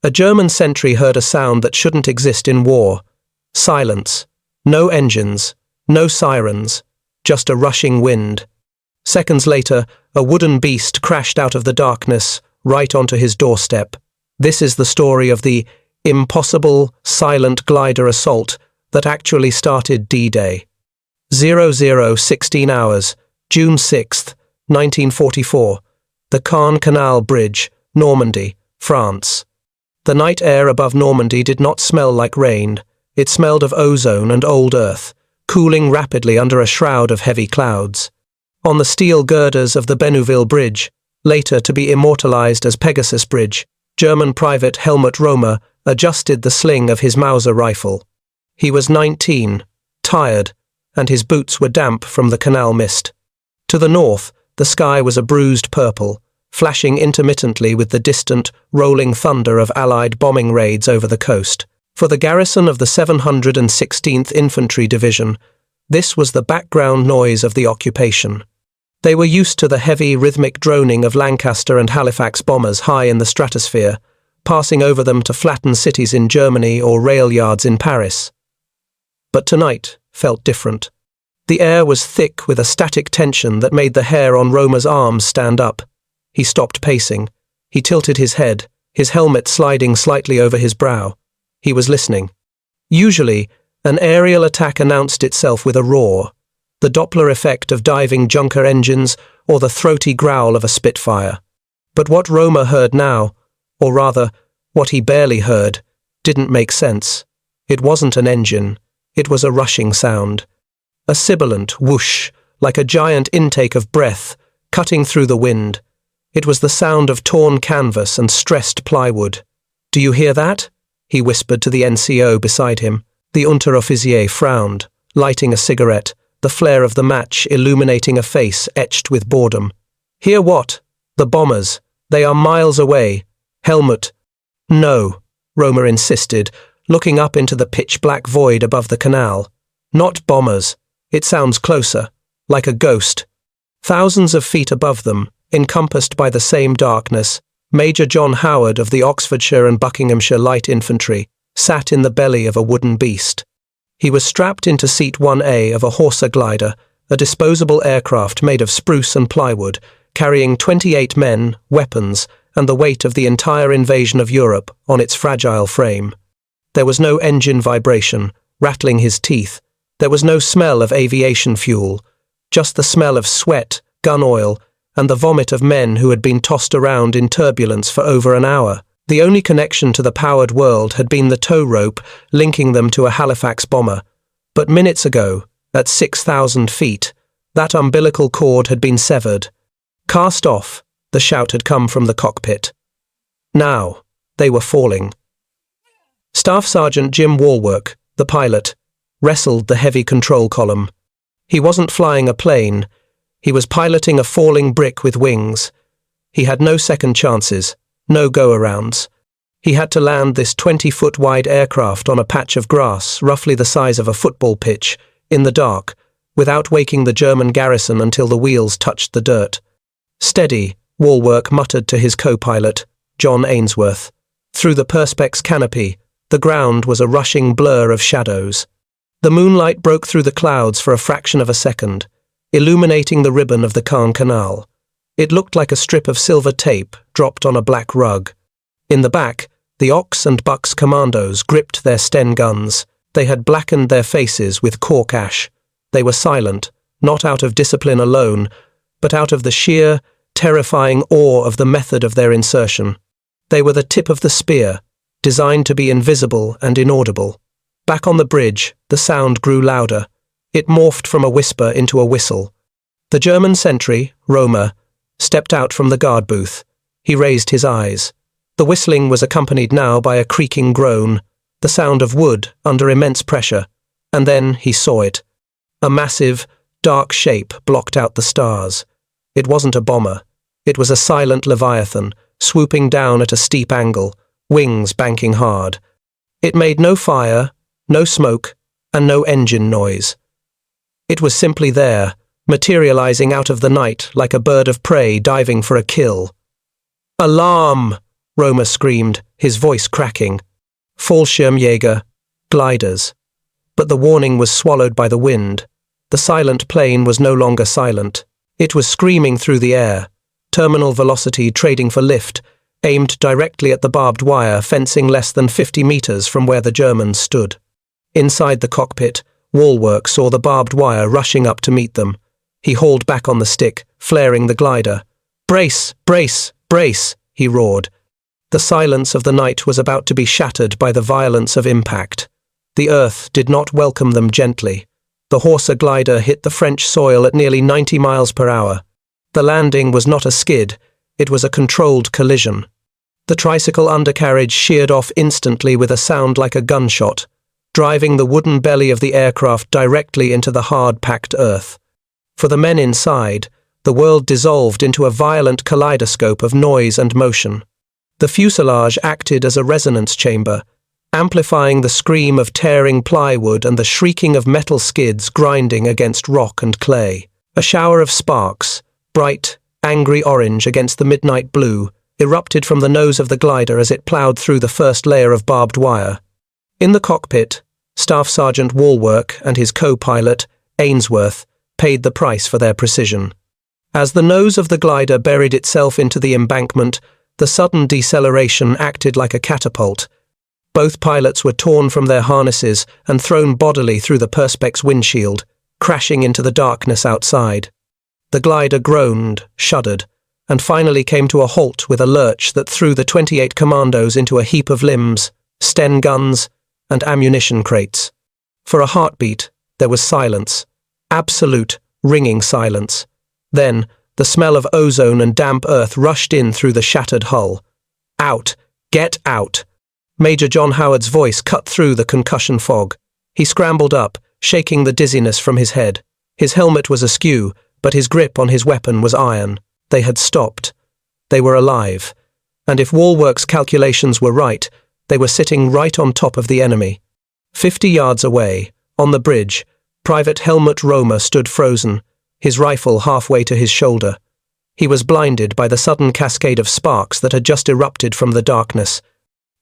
A German sentry heard a sound that shouldn't exist in war. Silence. No engines. No sirens. Just a rushing wind. Seconds later, a wooden beast crashed out of the darkness, right onto his doorstep. This is the story of the impossible, silent glider assault that actually started D-Day. 00:16 hours, June 6th, 1944. The Caen Canal Bridge, Normandy, France. The night air above Normandy did not smell like rain. It smelled of ozone and old earth, cooling rapidly under a shroud of heavy clouds. On the steel girders of the Bénouville Bridge, later to be immortalized as Pegasus Bridge, German Private Helmut Romer adjusted the sling of his Mauser rifle. He was 19, tired, and his boots were damp from the canal mist. To the north, the sky was a bruised purple, flashing intermittently with the distant, rolling thunder of Allied bombing raids over the coast. For the garrison of the 716th Infantry Division, this was the background noise of the occupation. They were used to the heavy, rhythmic droning of Lancaster and Halifax bombers high in the stratosphere, passing over them to flatten cities in Germany or rail yards in Paris. But tonight felt different. The air was thick with a static tension that made the hair on Romer's arms stand up. He stopped pacing. He tilted his head, his helmet sliding slightly over his brow. He was listening. Usually, an aerial attack announced itself with a roar, the Doppler effect of diving Junker engines or the throaty growl of a Spitfire. But what Romer heard now, or rather, what he barely heard, didn't make sense. It wasn't an engine. It was a rushing sound. A sibilant whoosh, like a giant intake of breath, cutting through the wind. It was the sound of torn canvas and stressed plywood. "Do you hear that?" he whispered to the NCO beside him. The Unteroffizier frowned, lighting a cigarette, the flare of the match illuminating a face etched with boredom. "Hear what? The bombers. They are miles away. Helmut." "No," Romer insisted, looking up into the pitch-black void above the canal. "Not bombers. It sounds closer, like a ghost." Thousands of feet above them, encompassed by the same darkness, Major John Howard of the Oxfordshire and Buckinghamshire Light Infantry sat in the belly of a wooden beast. He was strapped into seat 1A of a Horsa glider, a disposable aircraft made of spruce and plywood, carrying 28 men, weapons, and the weight of the entire invasion of Europe on its fragile frame. There was no engine vibration, rattling his teeth. There was no smell of aviation fuel, just the smell of sweat, gun oil, and the vomit of men who had been tossed around in turbulence for over an hour. The only connection to the powered world had been the tow rope linking them to a Halifax bomber. But minutes ago, at 6,000 feet, that umbilical cord had been severed. "Cast off," the shout had come from the cockpit. Now, they were falling. Staff Sergeant Jim Walwork, the pilot, wrestled the heavy control column. He wasn't flying a plane. He was piloting a falling brick with wings. He had no second chances, no go-arounds. He had to land this 20-foot-wide aircraft on a patch of grass, roughly the size of a football pitch, in the dark, without waking the German garrison until the wheels touched the dirt. "Steady," Walwork muttered to his co-pilot, John Ainsworth. Through the Perspex canopy, the ground was a rushing blur of shadows. The moonlight broke through the clouds for a fraction of a second, illuminating the ribbon of the Caen Canal. It looked like a strip of silver tape dropped on a black rug. In the back, the Ox and Bucks commandos gripped their Sten guns. They had blackened their faces with cork ash. They were silent, not out of discipline alone, but out of the sheer, terrifying awe of the method of their insertion. They were the tip of the spear, designed to be invisible and inaudible. Back on the bridge, the sound grew louder. It morphed from a whisper into a whistle. The German sentry, Romer, stepped out from the guard booth. He raised his eyes. The whistling was accompanied now by a creaking groan, the sound of wood under immense pressure, and then he saw it. A massive, dark shape blocked out the stars. It wasn't a bomber. It was a silent leviathan, swooping down at a steep angle, wings banking hard. It made no fire, no smoke, and no engine noise. It was simply there, materializing out of the night like a bird of prey diving for a kill. "Alarm!" Roma screamed, his voice cracking. Fallschirmjäger, gliders. But the warning was swallowed by the wind. The silent plane was no longer silent. It was screaming through the air, terminal velocity trading for lift, aimed directly at the barbed wire fencing less than 50 meters from where the Germans stood. Inside the cockpit, Walwork saw the barbed wire rushing up to meet them. He hauled back on the stick, flaring the glider. "Brace! Brace! Brace!" he roared. The silence of the night was about to be shattered by the violence of impact. The earth did not welcome them gently. The Horsa glider hit the French soil at nearly 90 miles per hour. The landing was not a skid, it was a controlled collision. The tricycle undercarriage sheared off instantly with a sound like a gunshot, driving the wooden belly of the aircraft directly into the hard-packed earth. For the men inside, the world dissolved into a violent kaleidoscope of noise and motion. The fuselage acted as a resonance chamber, amplifying the scream of tearing plywood and the shrieking of metal skids grinding against rock and clay. A shower of sparks, bright, angry orange against the midnight blue, erupted from the nose of the glider as it ploughed through the first layer of barbed wire. In the cockpit, Staff Sergeant Walwork and his co-pilot, Ainsworth, paid the price for their precision. As the nose of the glider buried itself into the embankment, the sudden deceleration acted like a catapult. Both pilots were torn from their harnesses and thrown bodily through the Perspex windshield, crashing into the darkness outside. The glider groaned, shuddered, and finally came to a halt with a lurch that threw the 28 commandos into a heap of limbs, Sten guns, and ammunition crates. For a heartbeat, there was silence. Absolute, ringing silence. Then, the smell of ozone and damp earth rushed in through the shattered hull. "Out! Get out!" Major John Howard's voice cut through the concussion fog. He scrambled up, shaking the dizziness from his head. His helmet was askew, but his grip on his weapon was iron. They had stopped. They were alive. And if Walwork's calculations were right, they were sitting right on top of the enemy. 50 yards away, on the bridge, Private Helmut Roma stood frozen, his rifle halfway to his shoulder. He was blinded by the sudden cascade of sparks that had just erupted from the darkness.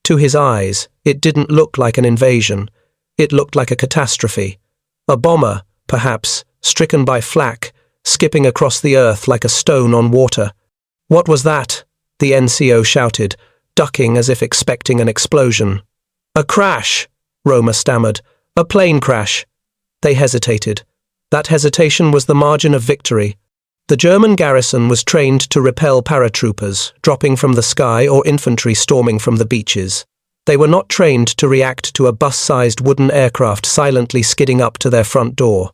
To his eyes, it didn't look like an invasion. It looked like a catastrophe. A bomber, perhaps, stricken by flak, skipping across the earth like a stone on water. "What was that?" the NCO shouted, ducking as if expecting an explosion. "A crash," Roma stammered. "A plane crash." They hesitated. That hesitation was the margin of victory. The German garrison was trained to repel paratroopers, dropping from the sky or infantry storming from the beaches. They were not trained to react to a bus-sized wooden aircraft silently skidding up to their front door.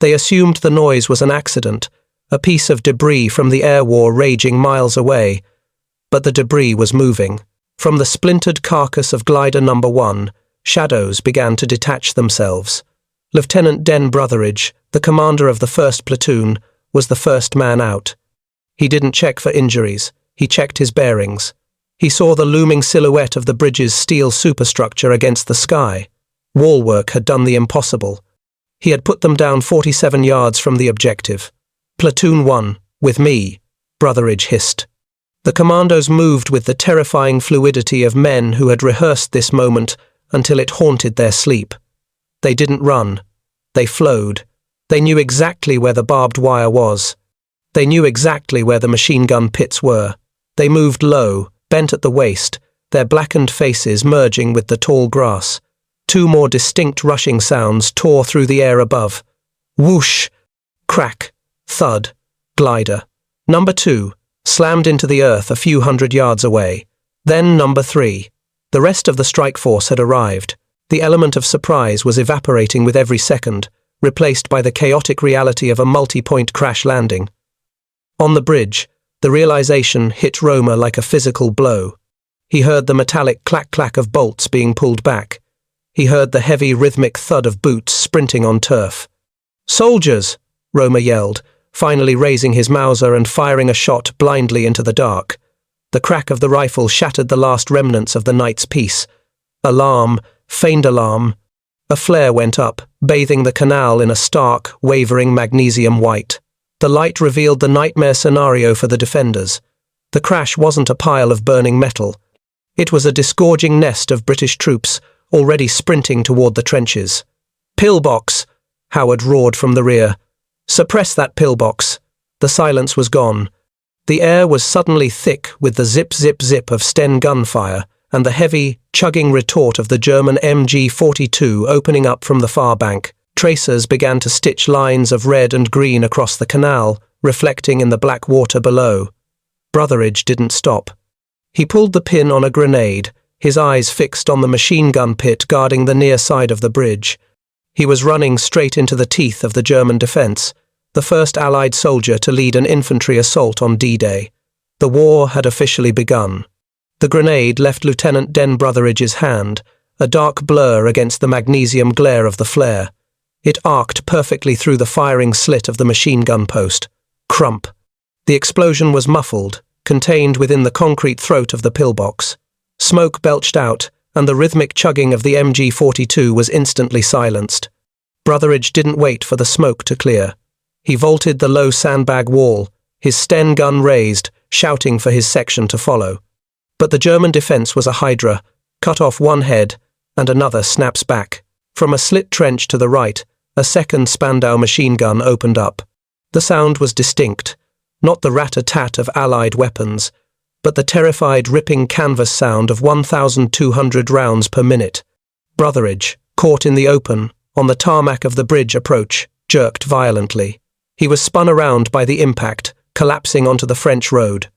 They assumed the noise was an accident, a piece of debris from the air war raging miles away. But the debris was moving. From the splintered carcass of glider number 1, shadows began to detach themselves. Lieutenant Den Brotheridge, the commander of the 1st platoon, was the first man out. He didn't check for injuries. He checked his bearings. He saw the looming silhouette of the bridge's steel superstructure against the sky. Walwork had done the impossible. He had put them down 47 yards from the objective. "Platoon 1, with me," Brotheridge hissed. The commandos moved with the terrifying fluidity of men who had rehearsed this moment until it haunted their sleep. They didn't run. They flowed. They knew exactly where the barbed wire was. They knew exactly where the machine gun pits were. They moved low, bent at the waist, their blackened faces merging with the tall grass. 2 more distinct rushing sounds tore through the air above. Whoosh! Crack! Thud! Glider. Number 2 slammed into the earth a few hundred yards away. Then number 3. The rest of the strike force had arrived. The element of surprise was evaporating with every second, replaced by the chaotic reality of a multi-point crash landing. On the bridge, the realization hit Roma like a physical blow. He heard the metallic clack-clack of bolts being pulled back. He heard the heavy rhythmic thud of boots sprinting on turf. "Soldiers!" Roma yelled, finally raising his Mauser and firing a shot blindly into the dark. The crack of the rifle shattered the last remnants of the night's peace. Alarm, feigned alarm. A flare went up, bathing the canal in a stark, wavering magnesium white. The light revealed the nightmare scenario for the defenders. The crash wasn't a pile of burning metal. It was a disgorging nest of British troops, already sprinting toward the trenches. "Pillbox!" Howard roared from the rear. "Suppress that pillbox!" The silence was gone. The air was suddenly thick with the zip-zip-zip of Sten gunfire and the heavy, chugging retort of the German MG-42 opening up from the far bank. Tracers began to stitch lines of red and green across the canal, reflecting in the black water below. Brotheridge didn't stop. He pulled the pin on a grenade, his eyes fixed on the machine gun pit guarding the near side of the bridge. He was running straight into the teeth of the German defense, the first Allied soldier to lead an infantry assault on D-Day. The war had officially begun. The grenade left Lieutenant Den Brotheridge's hand, a dark blur against the magnesium glare of the flare. It arced perfectly through the firing slit of the machine gun post. Crump. The explosion was muffled, contained within the concrete throat of the pillbox. Smoke belched out, and the rhythmic chugging of the MG-42 was instantly silenced. Brotheridge didn't wait for the smoke to clear. He vaulted the low sandbag wall, his Sten gun raised, shouting for his section to follow. But the German defense was a hydra, cut off one head, and another snaps back. From a slit trench to the right, a second Spandau machine gun opened up. The sound was distinct, not the rat-a-tat of Allied weapons, but the terrified ripping canvas sound of 1,200 rounds per minute. Brotheridge, caught in the open, on the tarmac of the bridge approach, jerked violently. He was spun around by the impact, collapsing onto the French road.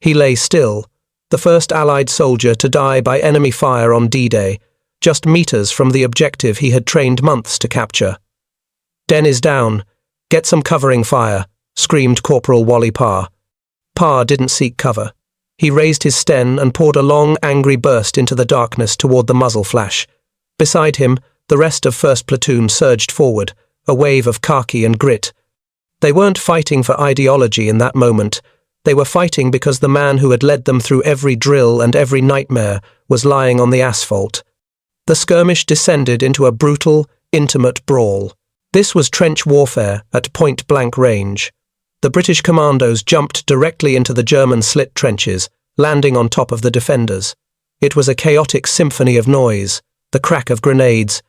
He lay still, the first Allied soldier to die by enemy fire on D-Day, just meters from the objective he had trained months to capture. "Den is down. Get some covering fire," screamed Corporal Wally Parr. Parr didn't seek cover. He raised his Sten and poured a long, angry burst into the darkness toward the muzzle flash. Beside him, the rest of 1st Platoon surged forward, a wave of khaki and grit. They weren't fighting for ideology in that moment. They were fighting because the man who had led them through every drill and every nightmare was lying on the asphalt. The skirmish descended into a brutal, intimate brawl. This was trench warfare at point-blank range. The British commandos jumped directly into the German slit trenches, landing on top of the defenders. It was a chaotic symphony of noise, the crack of grenades,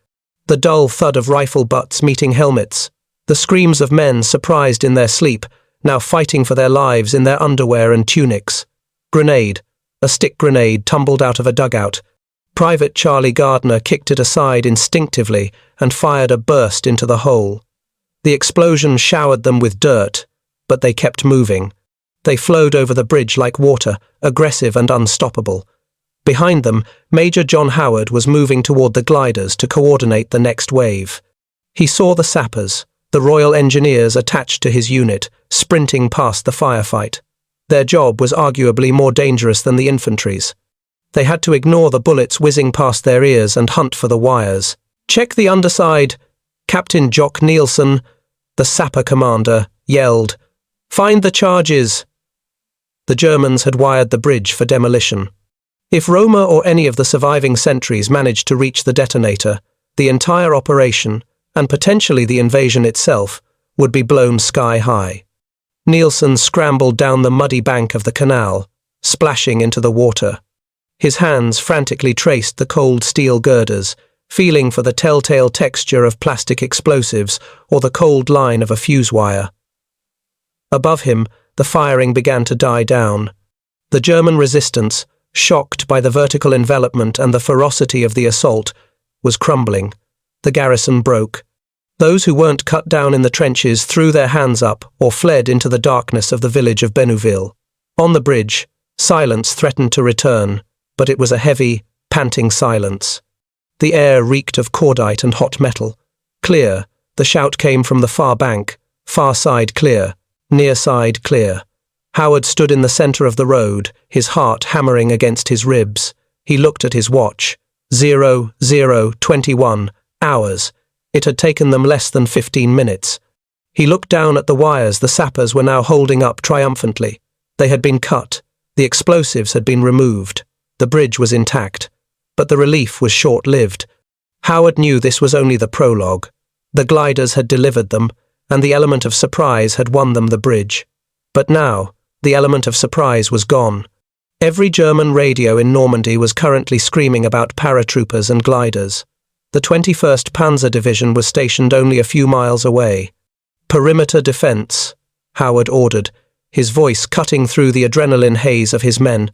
the dull thud of rifle butts meeting helmets, the screams of men surprised in their sleep, now fighting for their lives in their underwear and tunics. Grenade. A stick grenade tumbled out of a dugout. Private Charlie Gardner kicked it aside instinctively and fired a burst into the hole. The explosion showered them with dirt, but they kept moving. They flowed over the bridge like water, aggressive and unstoppable. Behind them, Major John Howard was moving toward the gliders to coordinate the next wave. He saw the sappers, the Royal Engineers attached to his unit, sprinting past the firefight. Their job was arguably more dangerous than the infantry's. They had to ignore the bullets whizzing past their ears and hunt for the wires. "Check the underside," Captain Jock Nielsen, the sapper commander, yelled. "Find the charges." The Germans had wired the bridge for demolition. If Roma or any of the surviving sentries managed to reach the detonator, the entire operation, and potentially the invasion itself, would be blown sky high. Nielsen scrambled down the muddy bank of the canal, splashing into the water. His hands frantically traced the cold steel girders, feeling for the telltale texture of plastic explosives or the cold line of a fuse wire. Above him, the firing began to die down. The German resistance, shocked by the vertical envelopment and the ferocity of the assault, was crumbling. The garrison broke. Those who weren't cut down in the trenches threw their hands up or fled into the darkness of the village of Benouville. On the bridge, silence threatened to return, but it was a heavy, panting silence. The air reeked of cordite and hot metal. Clear, the shout came from the far bank, far side clear, near side clear. Howard stood in the center of the road, his heart hammering against his ribs. He looked at his watch. 00:21 hours. It had taken them less than 15 minutes. He looked down at the wires the sappers were now holding up triumphantly. They had been cut. The explosives had been removed. The bridge was intact. But the relief was short-lived. Howard knew this was only the prologue. The gliders had delivered them, and the element of surprise had won them the bridge. But now, the element of surprise was gone. Every German radio in Normandy was currently screaming about paratroopers and gliders. The 21st Panzer Division was stationed only a few miles away. Perimeter defense, Howard ordered, his voice cutting through the adrenaline haze of his men.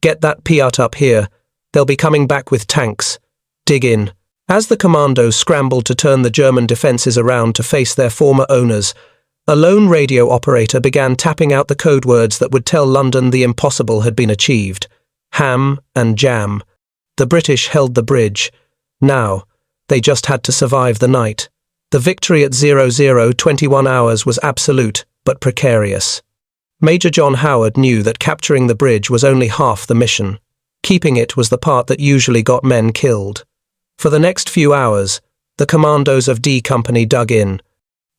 Get that Piat up here. They'll be coming back with tanks. Dig in. As the commandos scrambled to turn the German defences around to face their former owners, a lone radio operator began tapping out the code words that would tell London the impossible had been achieved. Ham and jam. The British held the bridge. Now, they just had to survive the night. The victory at 00:21 hours was absolute, but precarious. Major John Howard knew that capturing the bridge was only half the mission. Keeping it was the part that usually got men killed. For the next few hours, the commandos of D Company dug in.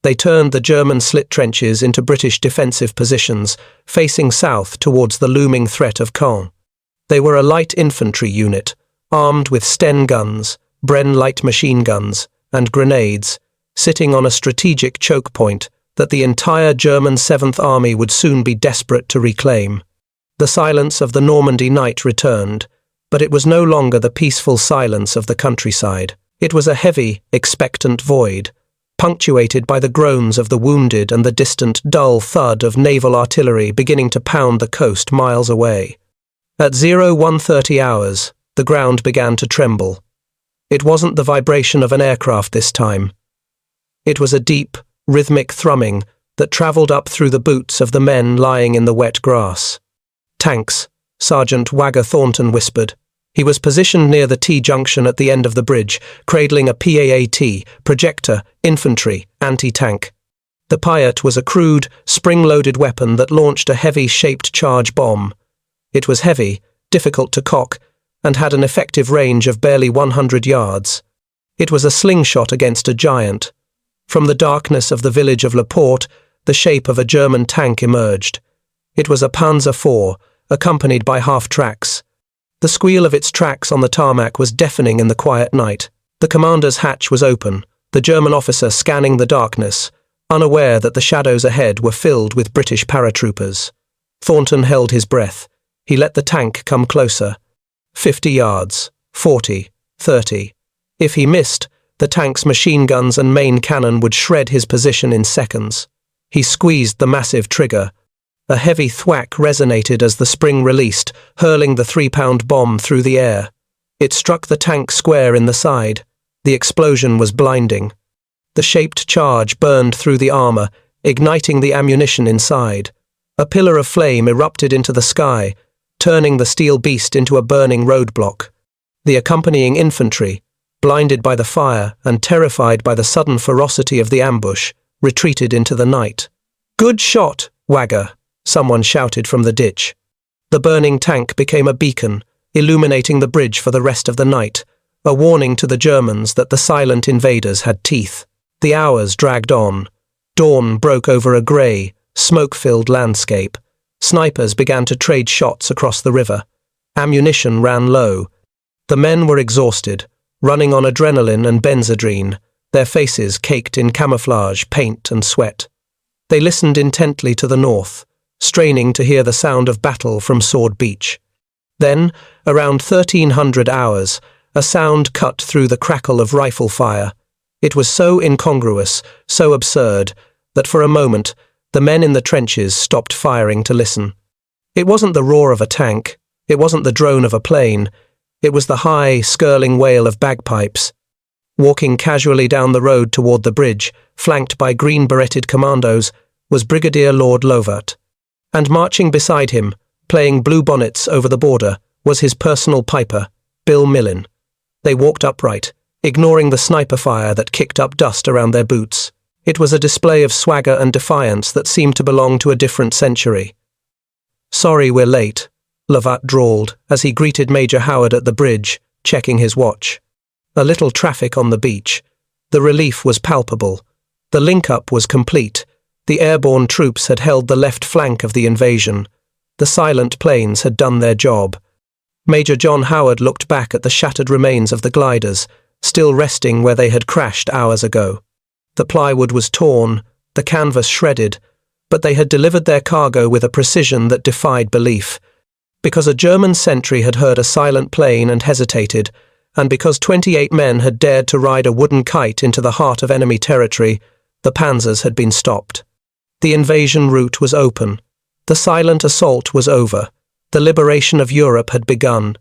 They turned the German slit trenches into British defensive positions, facing south towards the looming threat of Caen. They were a light infantry unit, armed with Sten guns, Bren light machine guns, and grenades, sitting on a strategic choke point that the entire German 7th Army would soon be desperate to reclaim. The silence of the Normandy night returned, but it was no longer the peaceful silence of the countryside. It was a heavy, expectant void, punctuated by the groans of the wounded and the distant, dull thud of naval artillery beginning to pound the coast miles away. At 01:30 hours, the ground began to tremble. It wasn't the vibration of an aircraft this time. It was a deep, rhythmic thrumming that travelled up through the boots of the men lying in the wet grass. Tanks, Sergeant Wagger Thornton whispered. He was positioned near the T-junction at the end of the bridge, cradling a PAAT, projector, infantry, anti-tank. The Piat was a crude, spring-loaded weapon that launched a heavy, shaped charge bomb. It was heavy, difficult to cock, and had an effective range of barely 100 yards. It was a slingshot against a giant. From the darkness of the village of La Porte, the shape of a German tank emerged. It was a Panzer IV, accompanied by half-tracks. The squeal of its tracks on the tarmac was deafening in the quiet night. The commander's hatch was open, the German officer scanning the darkness, unaware that the shadows ahead were filled with British paratroopers. Thornton held his breath. He let the tank come closer. 50 yards, 40, 30. If he missed, the tank's machine guns and main cannon would shred his position in seconds. He squeezed the massive trigger. A heavy thwack resonated as the spring released, hurling the 3-pound bomb through the air. It struck the tank square in the side. The explosion was blinding. The shaped charge burned through the armor, igniting the ammunition inside. A pillar of flame erupted into the sky, turning the steel beast into a burning roadblock. The accompanying infantry, blinded by the fire and terrified by the sudden ferocity of the ambush, retreated into the night. "Good shot, Wagger," someone shouted from the ditch. The burning tank became a beacon, illuminating the bridge for the rest of the night, a warning to the Germans that the silent invaders had teeth. The hours dragged on. Dawn broke over a grey, smoke-filled landscape. Snipers began to trade shots across the river. Ammunition ran low. The men were exhausted, running on adrenaline and benzodrine, their faces caked in camouflage, paint and sweat. They listened intently to the north, straining to hear the sound of battle from Sword Beach. Then, around 1300 hours, a sound cut through the crackle of rifle fire. It was so incongruous, so absurd, that for a moment, the men in the trenches stopped firing to listen. It wasn't the roar of a tank, it wasn't the drone of a plane, it was the high, skirling wail of bagpipes. Walking casually down the road toward the bridge, flanked by green-beretted commandos, was Brigadier Lord Lovat. And marching beside him, playing blue bonnets over the border, was his personal piper, Bill Millin. They walked upright, ignoring the sniper fire that kicked up dust around their boots. It was a display of swagger and defiance that seemed to belong to a different century. "Sorry we're late," Lovat drawled as he greeted Major Howard at the bridge, checking his watch. A little traffic on the beach. The relief was palpable. The link-up was complete. The airborne troops had held the left flank of the invasion. The silent planes had done their job. Major John Howard looked back at the shattered remains of the gliders, still resting where they had crashed hours ago. The plywood was torn, the canvas shredded, but they had delivered their cargo with a precision that defied belief. Because a German sentry had heard a silent plane and hesitated, and because 28 men had dared to ride a wooden kite into the heart of enemy territory, the panzers had been stopped. The invasion route was open. The silent assault was over. The liberation of Europe had begun.